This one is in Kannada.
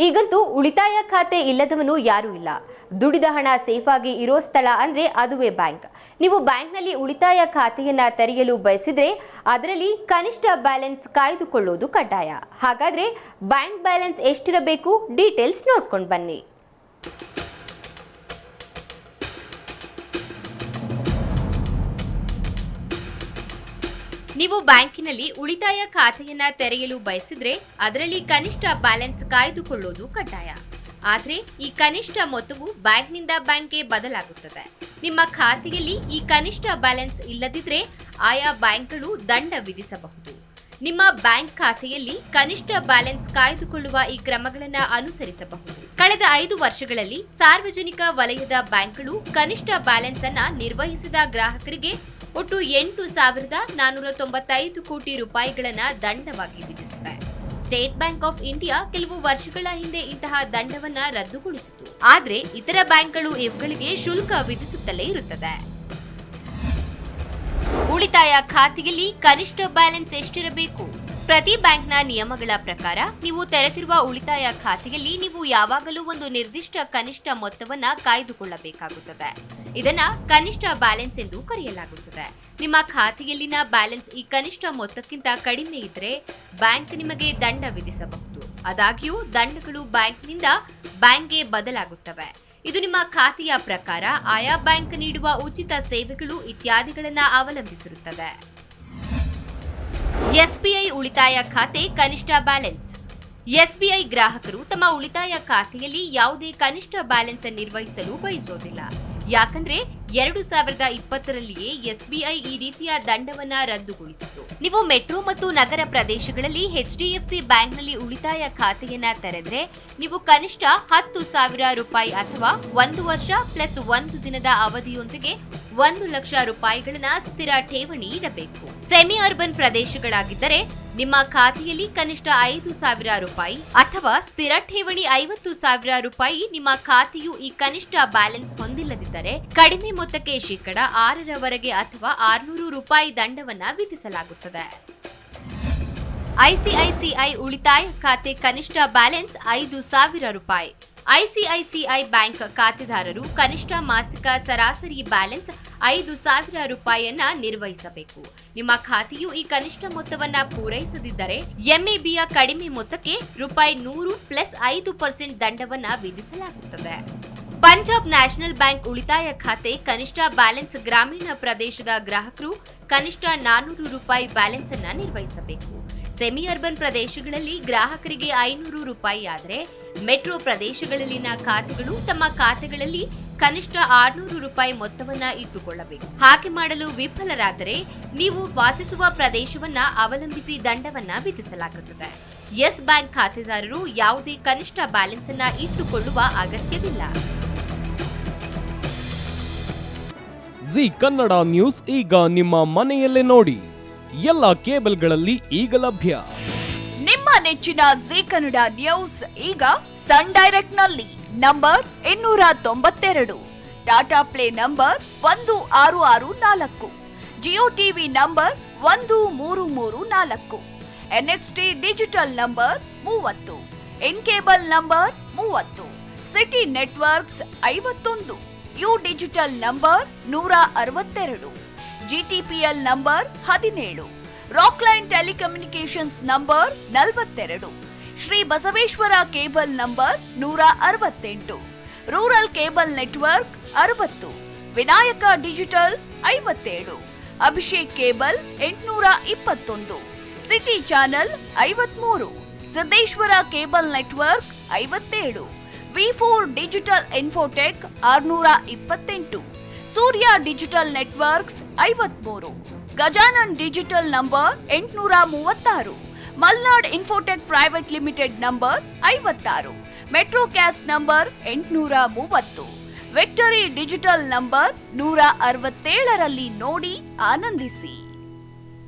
ಈಗಂತೂ ಉಳಿತಾಯ ಖಾತೆ ಇಲ್ಲದವನು ಯಾರೂ ಇಲ್ಲ. ದುಡಿದ ಹಣ ಸೇಫ್ ಆಗಿ ಇರೋ ಸ್ಥಳ ಅಂದ್ರೆ ಅದುವೇ ಬ್ಯಾಂಕ್. ನೀವು ಬ್ಯಾಂಕ್ನಲ್ಲಿ ಉಳಿತಾಯ ಖಾತೆಯನ್ನ ತೆರೆಯಲು ಬಯಸಿದ್ರೆ ಅದರಲ್ಲಿ ಕನಿಷ್ಠ ಬ್ಯಾಲೆನ್ಸ್ ಕಾಯ್ದುಕೊಳ್ಳೋದು ಕಡ್ಡಾಯ. ಹಾಗಾದ್ರೆ ಬ್ಯಾಂಕ್ ಬ್ಯಾಲೆನ್ಸ್ ಎಷ್ಟಿರಬೇಕು? ಡೀಟೇಲ್ಸ್ ನೋಡ್ಕೊಂಡು ಬನ್ನಿ. ನೀವು ಬ್ಯಾಂಕಿನಲ್ಲಿ ಉಳಿತಾಯ ಖಾತೆಯನ್ನ ತೆರೆಯಲು ಬಯಸಿದ್ರೆ ಅದರಲ್ಲಿ ಕನಿಷ್ಠ ಬ್ಯಾಲೆನ್ಸ್ ಕಾಯ್ದುಕೊಳ್ಳೋದು ಕಡ್ಡಾಯ. ಆದ್ರೆ ಈ ಕನಿಷ್ಠ ಮೊತ್ತವು ಬ್ಯಾಂಕ್ನಿಂದ ಬ್ಯಾಂಕ್ಗೆ ಬದಲಾಗುತ್ತದೆ. ನಿಮ್ಮ ಖಾತೆಯಲ್ಲಿ ಈ ಕನಿಷ್ಠ ಬ್ಯಾಲೆನ್ಸ್ ಇಲ್ಲದಿದ್ರೆ ಆಯಾ ಬ್ಯಾಂಕ್ಗಳು ದಂಡ ವಿಧಿಸಬಹುದು. ನಿಮ್ಮ ಬ್ಯಾಂಕ್ ಖಾತೆಯಲ್ಲಿ ಕನಿಷ್ಠ ಬ್ಯಾಲೆನ್ಸ್ ಕಾಯ್ದುಕೊಳ್ಳುವ ಈ ಕ್ರಮಗಳನ್ನು ಅನುಸರಿಸಬಹುದು. ಕಳೆದ 5 ವರ್ಷಗಳಲ್ಲಿ ಸಾರ್ವಜನಿಕ ವಲಯದ ಬ್ಯಾಂಕ್ಗಳು ಕನಿಷ್ಠ ಬ್ಯಾಲೆನ್ಸ್ ಅನ್ನ ನಿರ್ವಹಿಸಿದ ಗ್ರಾಹಕರಿಗೆ ಒಟ್ಟು 8,495 ಕೋಟಿ ರೂಪಾಯಿಗಳನ್ನ ದಂಡವಾಗಿ ವಿಧಿಸಿದೆ. ಸ್ಟೇಟ್ ಬ್ಯಾಂಕ್ ಆಫ್ ಇಂಡಿಯಾ ಕೆಲವು ವರ್ಷಗಳ ಹಿಂದೆ ಇಂತಹ ದಂಡವನ್ನ ರದ್ದುಗೊಳಿಸಿತು. ಆದ್ರೆ ಇತರ ಬ್ಯಾಂಕ್ಗಳು ಇವುಗಳಿಗೆ ಶುಲ್ಕ ವಿಧಿಸುತ್ತಲೇ ಇರುತ್ತದೆ. ಉಳಿತಾಯ ಖಾತೆಯಲ್ಲಿ ಕನಿಷ್ಠ ಬ್ಯಾಲೆನ್ಸ್ ಎಷ್ಟಿರಬೇಕು? ಪ್ರತಿ ಬ್ಯಾಂಕ್ನ ನಿಯಮಗಳ ಪ್ರಕಾರ ನೀವು ತೆರೆದಿರುವ ಉಳಿತಾಯ ಖಾತೆಯಲ್ಲಿ ನೀವು ಯಾವಾಗಲೂ ಒಂದು ನಿರ್ದಿಷ್ಟ ಕನಿಷ್ಠ ಮೊತ್ತವನ್ನ ಕಾಯ್ದುಕೊಳ್ಳಬೇಕಾಗುತ್ತದೆ. ಇದನ್ನ ಕನಿಷ್ಠ ಬ್ಯಾಲೆನ್ಸ್ ಎಂದು ಕರೆಯಲಾಗುತ್ತದೆ. ನಿಮ್ಮ ಖಾತೆಯಲ್ಲಿನ ಬ್ಯಾಲೆನ್ಸ್ ಈ ಕನಿಷ್ಠ ಮೊತ್ತಕ್ಕಿಂತ ಕಡಿಮೆ ಇದ್ರೆ ಬ್ಯಾಂಕ್ ನಿಮಗೆ ದಂಡ ವಿಧಿಸಬಹುದು. ಆದಾಗ್ಯೂ ದಂಡಗಳು ಬ್ಯಾಂಕ್ನಿಂದ ಬ್ಯಾಂಕ್ಗೆ ಬದಲಾಗುತ್ತವೆ. ಇದು ನಿಮ್ಮ ಖಾತೆಯ ಪ್ರಕಾರ, ಆಯಾ ಬ್ಯಾಂಕ್ ನೀಡುವ ಉಚಿತ ಸೇವೆಗಳು ಇತ್ಯಾದಿಗಳನ್ನ ಅವಲಂಬಿಸಿರುತ್ತದೆ. ಎಸ್ಬಿಐ ಉಳಿತಾಯ ಖಾತೆ ಕನಿಷ್ಠ ಬ್ಯಾಲೆನ್ಸ್. ಎಸ್ಬಿಐ ಗ್ರಾಹಕರು ತಮ್ಮ ಉಳಿತಾಯ ಖಾತೆಯಲ್ಲಿ ಯಾವುದೇ ಕನಿಷ್ಠ ಬ್ಯಾಲೆನ್ಸ್ ನಿರ್ವಹಿಸಲು ಬಯಸೋದಿಲ್ಲ. ಯಾಕಂದ್ರೆ 2020ರಲ್ಲಿಯೇ ಎಸ್ಬಿಐ ಈ ರೀತಿಯ ದಂಡವನ್ನ ರದ್ದುಗೊಳಿಸಿತು. ನೀವು ಮೆಟ್ರೋ ಮತ್ತು ನಗರ ಪ್ರದೇಶಗಳಲ್ಲಿ ಎಚ್ಡಿಎಫ್ಸಿ ಬ್ಯಾಂಕ್ನಲ್ಲಿ ಉಳಿತಾಯ ಖಾತೆಯನ್ನ ತೆರೆದ್ರೆ ನೀವು ಕನಿಷ್ಠ 10,000 ರೂಪಾಯಿ ಅಥವಾ 1 ವರ್ಷ ಪ್ಲಸ್ 1 ದಿನದ ಅವಧಿಯೊಂದಿಗೆ 1 ಲಕ್ಷ ರೂಪಾಯಿಗಳನ್ನ ಸ್ಥಿರ ಠೇವಣಿ ಇಡಬೇಕು. ಸೆಮಿ ಅರ್ಬನ್ ಪ್ರದೇಶಗಳಾಗಿದ್ದರೆ ನಿಮ್ಮ ಖಾತೆಯಲ್ಲಿ ಕನಿಷ್ಠ 5,000 ರೂಪಾಯಿ ಅಥವಾ ಸ್ಥಿರ ಠೇವಣಿ 50,000 ರೂಪಾಯಿ. ನಿಮ್ಮ ಖಾತೆಯು ಈ ಕನಿಷ್ಠ ಬ್ಯಾಲೆನ್ಸ್ ಹೊಂದಿಲ್ಲದಿದ್ದರೆ ಕಡಿಮೆ ಮೊತ್ತಕ್ಕೆ ಶೇಕಡ 6ರವರೆಗೆ ಅಥವಾ 600 ರೂಪಾಯಿ ದಂಡವನ್ನ ವಿಧಿಸಲಾಗುತ್ತದೆ. ಐಸಿಐಸಿಐ ಉಳಿತಾಯ ಖಾತೆ ಕನಿಷ್ಠ ಬ್ಯಾಲೆನ್ಸ್ 5,000 ರೂಪಾಯಿ. ಐಸಿಐಸಿಐ ಬ್ಯಾಂಕ್ ಖಾತೆದಾರರು ಕನಿಷ್ಠ ಮಾಸಿಕ ಸರಾಸರಿ ಬ್ಯಾಲೆನ್ಸ್ 5,000 ರೂಪಾಯಿಯನ್ನ ನಿರ್ವಹಿಸಬೇಕು. ನಿಮ್ಮ ಖಾತೆಯು ಈ ಕನಿಷ್ಠ ಮೊತ್ತವನ್ನ ಪೂರೈಸದಿದ್ದರೆ ಎಂಎಬಿಯ ಕಡಿಮೆ ಮೊತ್ತಕ್ಕೆ ₹100 ಪ್ಲಸ್ 5% ದಂಡವನ್ನ ವಿಧಿಸಲಾಗುತ್ತದೆ. ಪಂಜಾಬ್ ನ್ಯಾಷನಲ್ ಬ್ಯಾಂಕ್ ಉಳಿತಾಯ ಖಾತೆ ಕನಿಷ್ಠ ಬ್ಯಾಲೆನ್ಸ್. ಗ್ರಾಮೀಣ ಪ್ರದೇಶದ ಗ್ರಾಹಕರು ಕನಿಷ್ಠ 400 ರೂಪಾಯಿ ಬ್ಯಾಲೆನ್ಸ್ ಅನ್ನ ನಿರ್ವಹಿಸಬೇಕು. ಸೆಮಿ ಅರ್ಬನ್ ಪ್ರದೇಶಗಳಲ್ಲಿ ಗ್ರಾಹಕರಿಗೆ 500 ರೂಪಾಯಿ ಆದರೆ ಮೆಟ್ರೋ ಪ್ರದೇಶಗಳಲ್ಲಿನ ಖಾತೆಗಳು ತಮ್ಮ ಖಾತೆಗಳಲ್ಲಿ ಕನಿಷ್ಠ 600 ರೂಪಾಯಿ ಮೊತ್ತವನ್ನ ಇಟ್ಟುಕೊಳ್ಳಬೇಕು. ಹಾಗೆ ಮಾಡಲು ವಿಫಲರಾದರೆ ನೀವು ವಾಸಿಸುವ ಪ್ರದೇಶವನ್ನ ಅವಲಂಬಿಸಿ ದಂಡವನ್ನ ವಿಧಿಸಲಾಗುತ್ತದೆ. ಯೆಸ್ ಬ್ಯಾಂಕ್ ಖಾತೆದಾರರು ಯಾವುದೇ ಕನಿಷ್ಠ ಬ್ಯಾಲೆನ್ಸ್ ಅನ್ನ ಇಟ್ಟುಕೊಳ್ಳುವ ಅಗತ್ಯವಿಲ್ಲ. ಜಿ ಕನ್ನಡ ನ್ಯೂಸ್ ಈಗ ನಿಮ್ಮ ಮನೆಯಲ್ಲೇ ನೋಡಿ. ಎಲ್ಲ ಕೇಬಲ್ಗಳಲ್ಲಿ ಈಗ ಲಭ್ಯ. ನಿಮ್ಮ ನೆಚ್ಚಿನ ಜಿ ಕನ್ನಡ ನ್ಯೂಸ್ ಈಗ ಸನ್ ಡೈರೆಕ್ಟ್ ನಲ್ಲಿ number 292, Tata Play number 1664, Jio TV number 1334, NXT digital number 30, in cable number 30, city networks 51, U digital number 162, GTPL number 17, Rockline telecommunications number 42, Shri Basaveshwara cable number 168, rural cable network 60, Vinayaka digital 57, Abhishek cable 821, city channel 53, Siddeshwara cable network 57, ವಿ4 digital infotech 628, Surya digital networks 53, Gajanan digital number 836, Malnad infotech private limited number 56, metro cast number 830, victory digital number 167ರಲ್ಲಿ ನೋಡಿ ಆನಂದಿಸಿ.